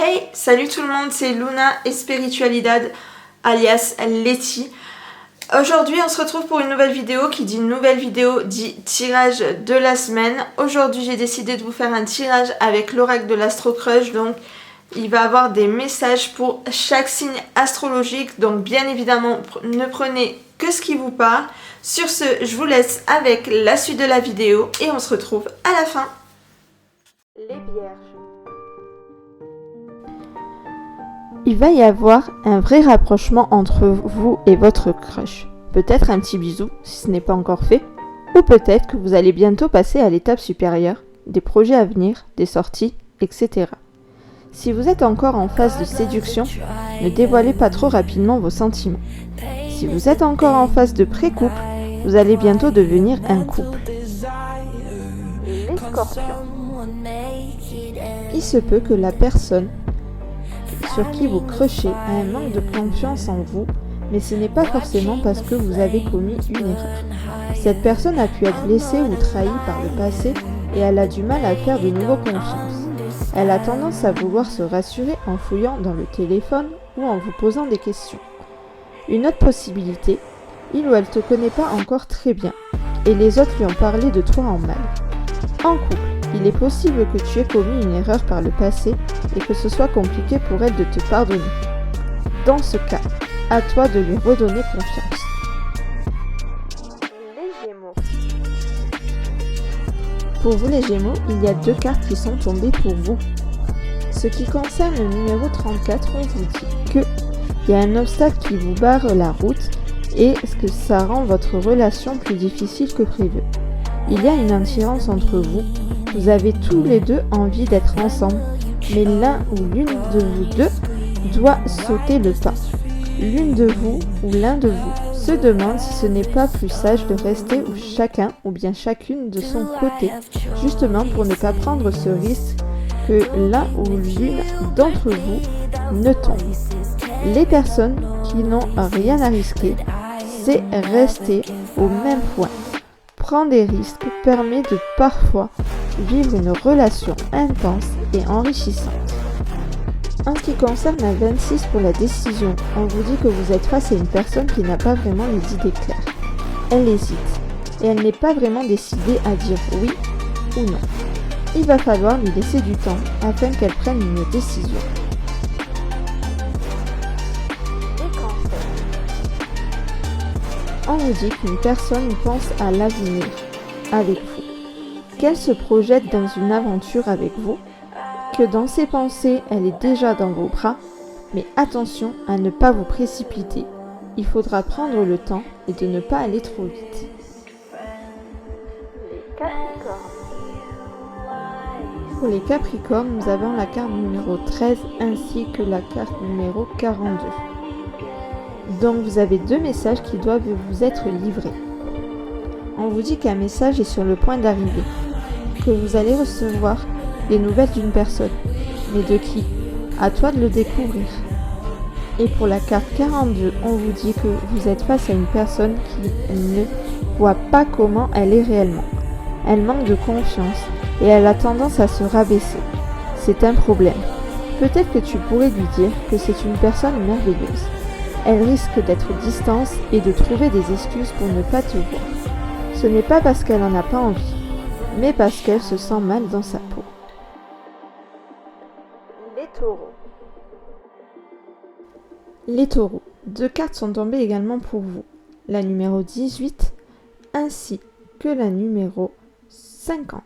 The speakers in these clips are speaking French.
Hey, salut tout le monde, c'est Luna Espiritualidad alias Letty. Aujourd'hui, on se retrouve pour une nouvelle vidéo qui dit nouvelle vidéo dit tirage de la semaine. Aujourd'hui, j'ai décidé de vous faire un tirage avec l'oracle de l'Astro Crush. Donc, il va avoir des messages pour chaque signe astrologique. Donc, bien évidemment, ne prenez que ce qui vous parle. Sur ce, je vous laisse avec la suite de la vidéo et on se retrouve à la fin. Les Vierges. Il va y avoir un vrai rapprochement entre vous et votre crush. Peut-être un petit bisou si ce n'est pas encore fait, ou peut-être que vous allez bientôt passer à l'étape supérieure, des projets à venir, des sorties, etc. Si vous êtes encore en phase de séduction, ne dévoilez pas trop rapidement vos sentiments. Si vous êtes encore en phase de pré-couple, vous allez bientôt devenir un couple. Les Scorpions. Il se peut que la personne sur qui vous crushez a un manque de confiance en vous, mais ce n'est pas forcément parce que vous avez commis une erreur. Cette personne a pu être blessée ou trahie par le passé et elle a du mal à faire de nouveau confiance. Elle a tendance à vouloir se rassurer en fouillant dans le téléphone ou en vous posant des questions. Une autre possibilité, il ou elle te connaît pas encore très bien et les autres lui ont parlé de toi en mal. En couple, il est possible que tu aies commis une erreur par le passé et que ce soit compliqué pour elle de te pardonner. Dans ce cas, à toi de lui redonner confiance. Les Gémeaux. Pour vous les Gémeaux, il y a deux cartes qui sont tombées pour vous. Ce qui concerne le numéro 34, on vous dit qu'il y a un obstacle qui vous barre la route et que ça rend votre relation plus difficile que prévu. Il y a une attirance entre vous. Vous avez tous les deux envie d'être ensemble, mais l'un ou l'une de vous deux doit sauter le pas. L'une de vous ou l'un de vous se demande si ce n'est pas plus sage de rester où chacun ou bien chacune de son côté, justement pour ne pas prendre ce risque que l'un ou l'une d'entre vous ne tombe. Les personnes qui n'ont rien à risquer, c'est rester au même point. Prendre des risques permet de parfois vivre une relation intense et enrichissante. En ce qui concerne la 26 pour la décision, on vous dit que vous êtes face à une personne qui n'a pas vraiment les idées claires. Elle hésite et elle n'est pas vraiment décidée à dire oui ou non. Il va falloir lui laisser du temps afin qu'elle prenne une décision. On vous dit qu'une personne pense à l'avenir avec vous, qu'elle se projette dans une aventure avec vous, que dans ses pensées, elle est déjà dans vos bras, mais attention à ne pas vous précipiter. Il faudra prendre le temps et de ne pas aller trop vite. Les Capricornes. Pour les Capricornes, nous avons la carte numéro 13 ainsi que la carte numéro 42. Donc vous avez deux messages qui doivent vous être livrés. On vous dit qu'un message est sur le point d'arriver, que vous allez recevoir des nouvelles d'une personne. Mais de qui? À toi de le découvrir. Et pour la carte 42, on vous dit que vous êtes face à une personne qui ne voit pas comment elle est réellement. Elle manque de confiance et elle a tendance à se rabaisser. C'est un problème. Peut-être que tu pourrais lui dire que c'est une personne merveilleuse. Elle risque d'être distante et de trouver des excuses pour ne pas te voir. Ce n'est pas parce qu'elle n'en a pas envie, mais parce qu'elle se sent mal dans sa peau. Les Taureaux. Les Taureaux. Deux cartes sont tombées également pour vous. La numéro 18 ainsi que la numéro 50.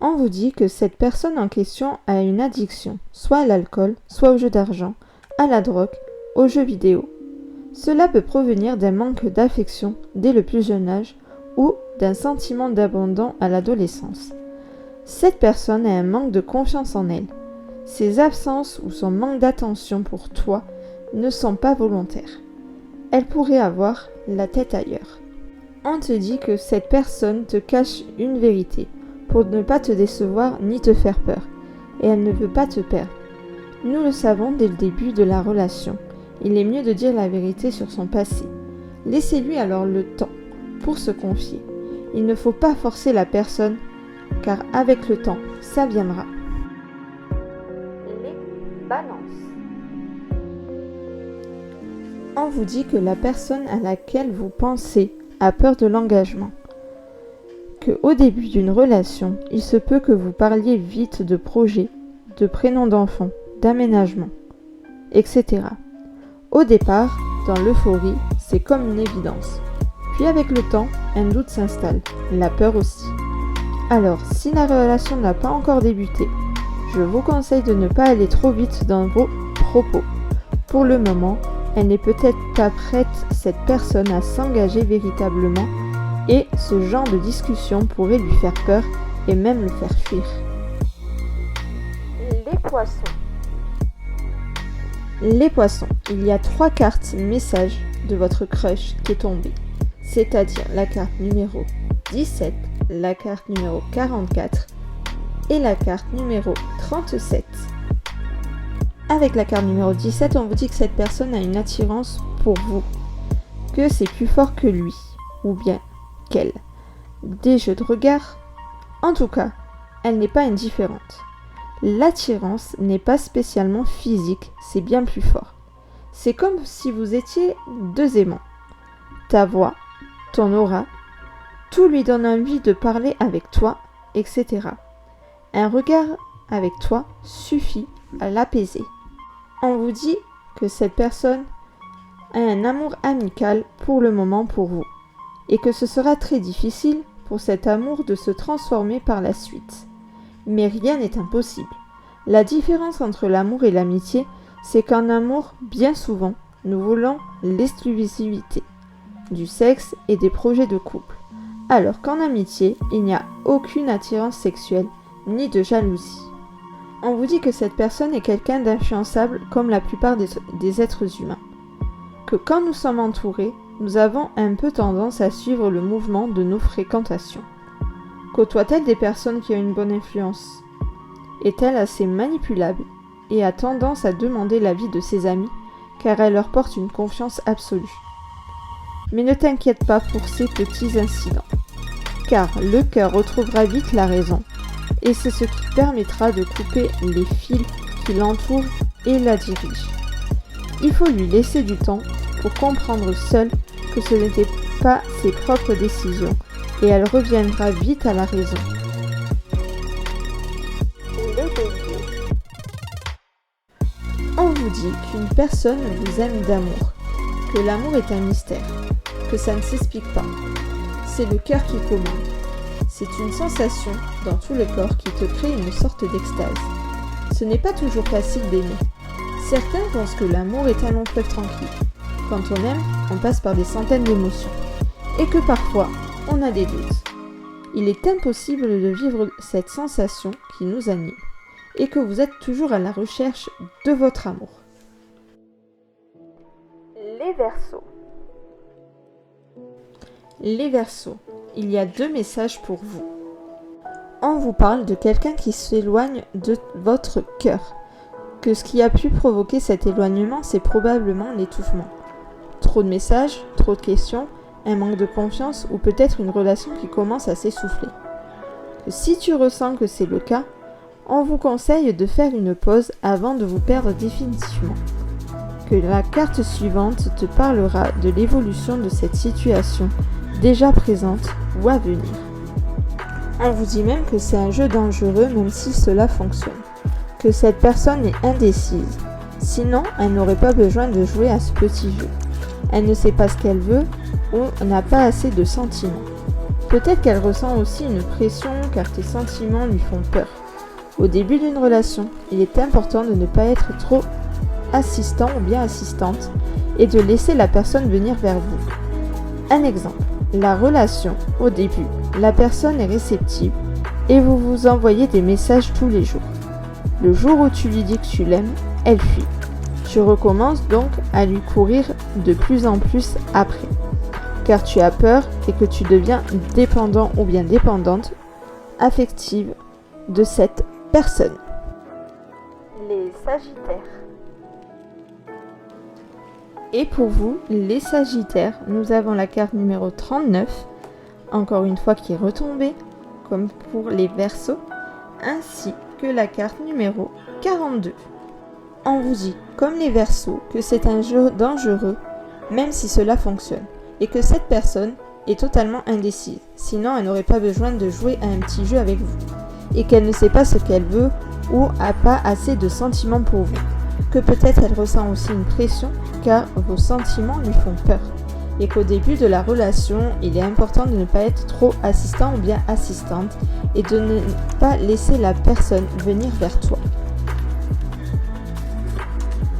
On vous dit que cette personne en question a une addiction, soit à l'alcool, soit au jeu d'argent, à la drogue, aux jeux vidéo. Cela peut provenir d'un manque d'affection dès le plus jeune âge ou d'un sentiment d'abandon à l'adolescence. Cette personne a un manque de confiance en elle. Ses absences ou son manque d'attention pour toi ne sont pas volontaires. Elle pourrait avoir la tête ailleurs. On te dit que cette personne te cache une vérité pour ne pas te décevoir ni te faire peur, et elle ne veut pas te perdre. Nous le savons dès le début de la relation. Il est mieux de dire la vérité sur son passé. Laissez-lui alors le temps pour se confier. Il ne faut pas forcer la personne, car avec le temps, ça viendra. Les Balance. On vous dit que la personne à laquelle vous pensez a peur de l'engagement. Qu'au début d'une relation, il se peut que vous parliez vite de projets, de prénoms d'enfants, d'aménagement, etc. Au départ, dans l'euphorie, c'est comme une évidence. Puis avec le temps, un doute s'installe, la peur aussi. Alors, si la relation n'a pas encore débuté, je vous conseille de ne pas aller trop vite dans vos propos. Pour le moment, elle n'est peut-être pas prête, cette personne, à s'engager véritablement, et ce genre de discussion pourrait lui faire peur et même le faire fuir. Les poissons. Les poissons, il y a 3 cartes messages de votre crush qui est tombée, c'est-à-dire la carte numéro 17, la carte numéro 44 et la carte numéro 37. Avec la carte numéro 17, on vous dit que cette personne a une attirance pour vous, que c'est plus fort que lui, ou bien qu'elle. Des jeux de regard, en tout cas, elle n'est pas indifférente. L'attirance n'est pas spécialement physique, c'est bien plus fort. C'est comme si vous étiez 2 aimants. Ta voix, ton aura, tout lui donne envie de parler avec toi, etc. Un regard avec toi suffit à l'apaiser. On vous dit que cette personne a un amour amical pour le moment pour vous, et que ce sera très difficile pour cet amour de se transformer par la suite. Mais rien n'est impossible. La différence entre l'amour et l'amitié, c'est qu'en amour, bien souvent, nous voulons l'exclusivité, du sexe et des projets de couple. Alors qu'en amitié, il n'y a aucune attirance sexuelle, ni de jalousie. On vous dit que cette personne est quelqu'un d'influençable comme la plupart des êtres humains. Que quand nous sommes entourés, nous avons un peu tendance à suivre le mouvement de nos fréquentations. Côtoie-t-elle des personnes qui ont une bonne influence? Est-elle assez manipulable et a tendance à demander l'avis de ses amis car elle leur porte une confiance absolue? Mais ne t'inquiète pas pour ces petits incidents, car le cœur retrouvera vite la raison, et c'est ce qui permettra de couper les fils qui l'entourent et la dirigent. Il faut lui laisser du temps pour comprendre seule que ce n'était pas ses propres décisions, et elle reviendra vite à la raison. On vous dit qu'une personne vous aime d'amour, que l'amour est un mystère, que ça ne s'explique pas. C'est le cœur qui commande. C'est une sensation dans tout le corps qui te crée une sorte d'extase. Ce n'est pas toujours facile d'aimer. Certains pensent que l'amour est un long fleuve tranquille. Quand on aime, on passe par des centaines d'émotions. Et que parfois, on a des doutes. Il est impossible de vivre cette sensation qui nous anime. Et que vous êtes toujours à la recherche de votre amour. Les Verseaux. Les Verseaux, il y a 2 messages pour vous. On vous parle de quelqu'un qui s'éloigne de votre cœur. Que ce qui a pu provoquer cet éloignement, c'est probablement l'étouffement. Trop de messages, trop de questions, un manque de confiance ou peut-être une relation qui commence à s'essouffler. Que si tu ressens que c'est le cas, on vous conseille de faire une pause avant de vous perdre définitivement. Que la carte suivante te parlera de l'évolution de cette situation déjà présente ou à venir. On vous dit même que c'est un jeu dangereux même si cela fonctionne. Que cette personne est indécise. Sinon, elle n'aurait pas besoin de jouer à ce petit jeu. Elle ne sait pas ce qu'elle veut ou n'a pas assez de sentiments. Peut-être qu'elle ressent aussi une pression car tes sentiments lui font peur. Au début d'une relation, il est important de ne pas être trop assistant ou bien assistante et de laisser la personne venir vers vous. Un exemple, la relation, au début, la personne est réceptive et vous vous envoyez des messages tous les jours. Le jour où tu lui dis que tu l'aimes, elle fuit. Tu recommences donc à lui courir de plus en plus après, car tu as peur et que tu deviens dépendant ou bien dépendante affective de cette personne. Les Sagittaires. Et pour vous, les Sagittaires, nous avons la carte numéro 39, encore une fois qui est retombée, comme pour les Verseaux, ainsi que la carte numéro 42. on vous dit, comme les Verseaux, que c'est un jeu dangereux, même si cela fonctionne, et que cette personne est totalement indécise, sinon elle n'aurait pas besoin de jouer à un petit jeu avec vous, et qu'elle ne sait pas ce qu'elle veut ou a pas assez de sentiments pour vous, que peut-être elle ressent aussi une pression car vos sentiments lui font peur, et qu'au début de la relation, il est important de ne pas être trop assistant ou bien assistante et de ne pas laisser la personne venir vers toi.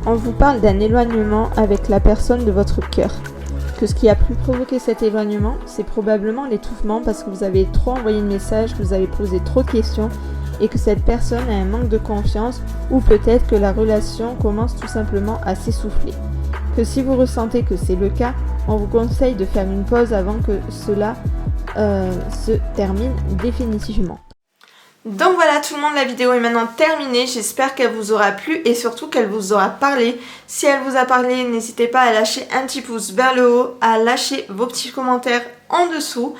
On vous parle d'un éloignement avec la personne de votre cœur. Que ce qui a pu provoquer cet éloignement, c'est probablement l'étouffement parce que vous avez trop envoyé de messages, que vous avez posé trop de questions et que cette personne a un manque de confiance ou peut-être que la relation commence tout simplement à s'essouffler. Que si vous ressentez que c'est le cas, on vous conseille de faire une pause avant que cela se termine définitivement. Donc voilà tout le monde, la vidéo est maintenant terminée, j'espère qu'elle vous aura plu et surtout qu'elle vous aura parlé. Si elle vous a parlé, n'hésitez pas à lâcher un petit pouce vers le haut, à lâcher vos petits commentaires en dessous,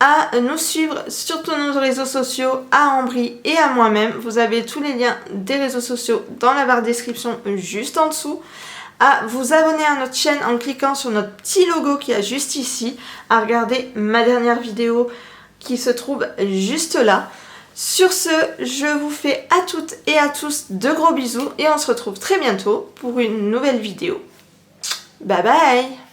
à nous suivre sur tous nos réseaux sociaux, à Ambry et à moi-même. Vous avez tous les liens des réseaux sociaux dans la barre de description juste en dessous. À vous abonner à notre chaîne en cliquant sur notre petit logo qui est juste ici, à regarder ma dernière vidéo qui se trouve juste là. Sur ce, je vous fais à toutes et à tous de gros bisous et on se retrouve très bientôt pour une nouvelle vidéo. Bye bye!